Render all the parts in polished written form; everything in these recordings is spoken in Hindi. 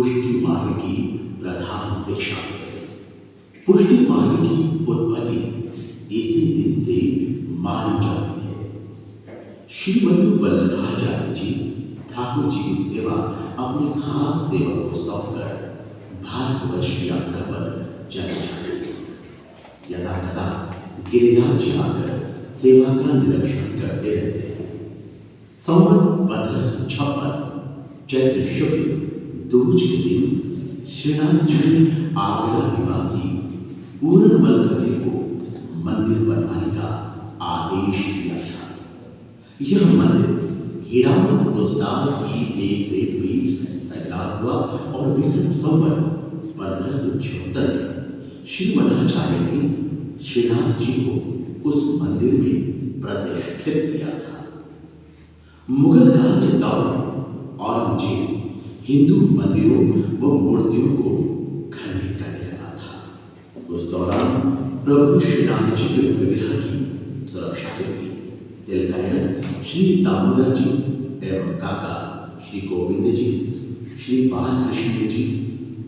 पुष्टि मार्ग की प्रधान दिशा है। पुष्टि मार्ग की उत्पत्ति इसी दिन से मानी जाती है। श्रीमती वल्लभाचार्य जी ठाकुर जी की सेवा अपने खास सेवक को सौंपकर भारतवर्ष की यात्रा पर चले जाते थे। यदा कदा गिरिराज जी आकर सेवा का निरीक्षण करते रहते हैं। संवत 1556 चैत्र शुक्ल दूज के दिन श्रीनाथ जी ने आगरा निवासी पूर्णमल खत्री को मंदिर बनवाने का आदेश दिया था। यह मंदिर हीरामन उस्ताद की देखरेख में तैयार हुआ और विक्रम संवत 1576 में श्रीमदाचार्य ने श्रीनाथ जी को उस मंदिर में प्रतिष्ठित किया था। मुगल काल के दौर में औरंगजेब हिंदू मंदिरों व मूर्तियों को खंडित करने लगा था। उस दौरान प्रभु श्रीनाथ जी के विग्रह की सुरक्षा के लिए तिलकायत श्री दामोदर जी एवं काका श्री गोविंद जी, श्री बालकृष्ण जी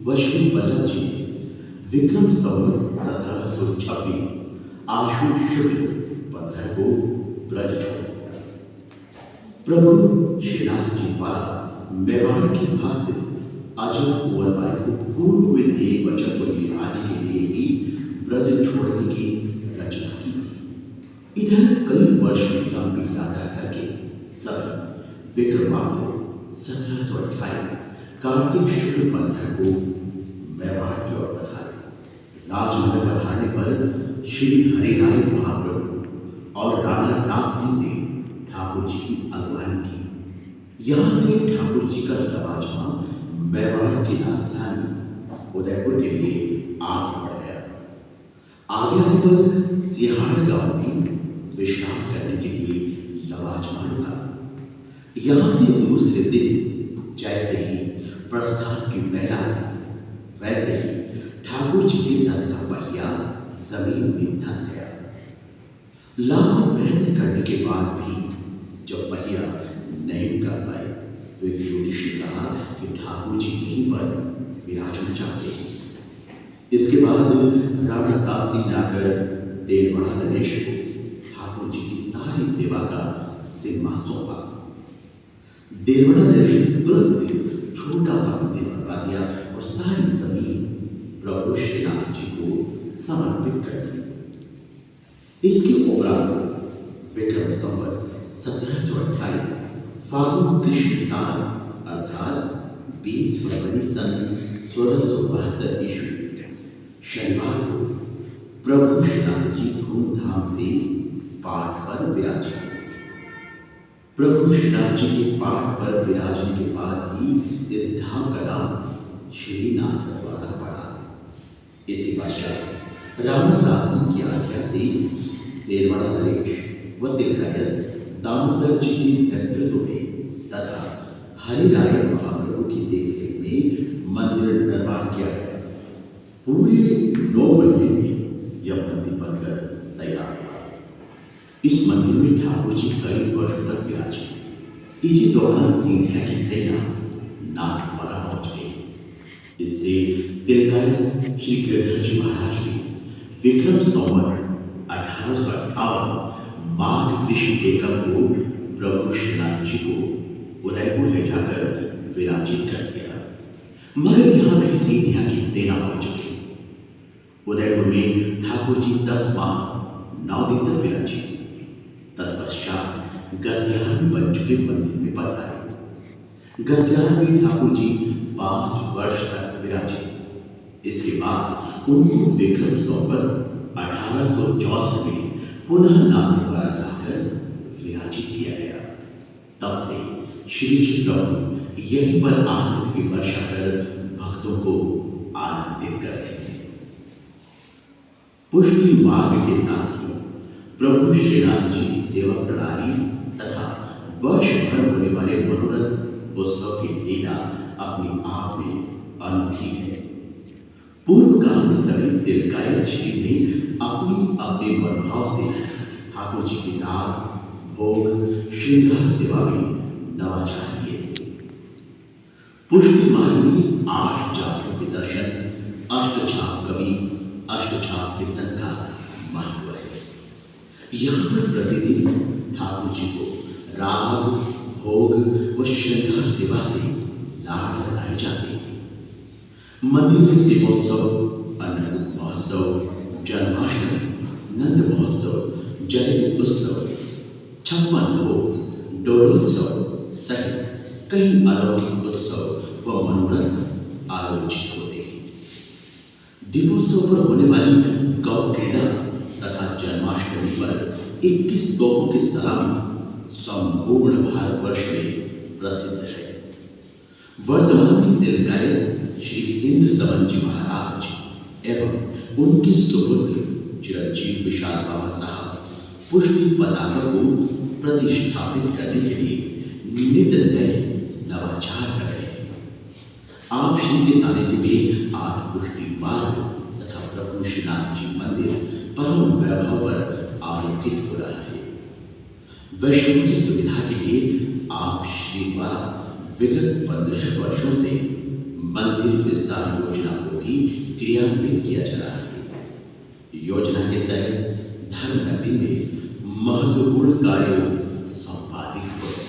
व श्री वल्लभ जी ने विक्रम संवत 1726 आश्विन शुक्ल 15 को ब्रज छोड़ दिया। प्रभु श्रीनाथ जी द्वारा मेवाड़ की भक्त अजय कुंवरबाई को पूर्व में दिए वचन को निभाने के लिए ही ब्रज छोड़ने की रचना की थी। इधर कई वर्ष की लंबी यात्रा करके सभी विक्रमांत 1728 कार्तिक शुक्ल 15 को मेवाड़ की ओर पधारे। राजनगर पधारने पर श्री हरिराय महाप्रभु और राणा नाथ सिंह ने ठाकुर जी की अगवानी की। यहाँ से ठाकुर जी का लवाजमा मेवाड़ की राजधानी उदयपुर के लिए आगे बढ़ गया। आगे आने पर सिहाड़ गांव में विश्राम करने के लिए लवाजमा रुका। यहाँ से दूसरे दिन जैसे ही प्रस्थान की वेला वैसे ही ठाकुर जी के रथ का पहिया जमीन में धंस गया। लाखों प्रयत्न करने के बाद भी जब पहिया नहीं कर पाए तो एक ज्योतिषी ने कहा कि ठाकुर जी यहीं पर विराजना चाहते हैं। इसके बाद राणा दास सिंह ने आकर देववाड़ा नरेश को ठाकुर जी की सारी सेवा का जिम्मा सौंपा। देववाड़ा नरेश ने तुरंत छोटा सा मंदिर बनवा दिया और सारी जमीन प्रभु श्रीनाथ जी को समर्पित कर दी। इसके उपरांत विक्रम संवत 1728 फागुन कृष्ण साल अर्थात 20 फरवरी सन 1672 ईस्वी शनिवार को प्रभु श्रीनाथ जी धूमधाम से पाठ पर विराजे। प्रभु श्रीनाथ जी के पाठ पर विराजने के बाद ही इस धाम का नाम श्रीनाथ द्वारा पड़ा। इसके पश्चात राणा राज सिंह की आज्ञा से देववाड़ा नरेश व तिलकायत दामोदर जी के नेतृत्व में तथा हरिराय महाप्रभु की देखरेख में मंदिर निर्माण किया गया। पूरे 9 महीने में यह मंदिर बनकर तैयार हुआ। इस मंदिर में ठाकुर जी कई वर्षों तक विराजे। इसी दौरान सिंधिया की सेना नाथ द्वारा पहुंच गई। इससे तिलकायत श्री गिरधर जी महाराज ने विक्रम संवत 1858 माघ कृष्ण एकम को प्रभु श्रीनाथ जी को उदयपुर ले जाकर विराजित कर दिया। मगर यहाँ भी सिंधिया की सेना पहुंच गई। उदयपुर में ठाकुर जी 10 माह 9 दिन तक विराजे। तत्पश्चात गसियार में बन चुके मंदिर में पधारे। गसियार में ठाकुर जी 5 वर्ष तक विराजे। इसके बाद उनको विक्रम संवत 1864 में पुनः नाथ द्वारा लाकर विराजित किया गया। तब से श्री जी प्रभु यहीं पर आनंद की वर्षा कर भक्तों को आनंदित कर रहे हैं। पुष्टि मार्ग के साथ ही प्रभु श्रीनाथ जी की सेवा प्रणाली तथा वर्ष भर होने वाले मनोरथ उत्सव की लीला अपने आप में अनूठी है। पूर्व काल में सभी तिलकायत श्री ने अपने मनोभाव से ठाकुर जी की नाम भोग श्रृंगार सेवा में नवाचार किए थे। पुष्टि मार्ग में 8 जातियों के दर्शन, अष्टछाप कवि, अष्टछाप कीर्तन का महत्व है। यहाँ पर प्रतिदिन ठाकुर जी को राग, भोग व श्रृंगार सेवा से लाड़ लड़ाए जाते हैं। मंदिर में दीपोत्सव, अन्नकूट महोत्सव, जन्माष्टमी, नंद महोत्सव, जलेबी उत्सव, 56 भोग, डोलोत्सव सहित कई अलौकिक उत्सव व मनोरंजन आयोजित होते हैं। दीपोत्सव पर होने वाली गौ क्रीड़ा तथा जन्माष्टमी पर 21 तोपों की सलामी संपूर्ण भारतवर्ष में प्रसिद्ध है। वर्तमान में तिलकायत श्री इंद्रदमन जी महाराज एवं उनके सुपुत्र चिरंजीव विशाल बाबा साहब पुष्टि पताका को प्रतिष्ठापित करने के लिए निमित्त नए नवाचार कर रहे हैं। आप श्री के सानिध्य में आज पुष्टि मार्ग तथा प्रभु श्रीनाथ जी मंदिर परम वैभव पर आलोकित हो रहा है। वैष्णव की सुविधा के लिए आप श्री द्वारा विगत 15 वर्षों से मंदिर विस्तार योजना को भी क्रियान्वित किया जा रहा है। योजना के तहत धर्म नगरी में महत्वपूर्ण कार्य संपादित हो रहे हैं।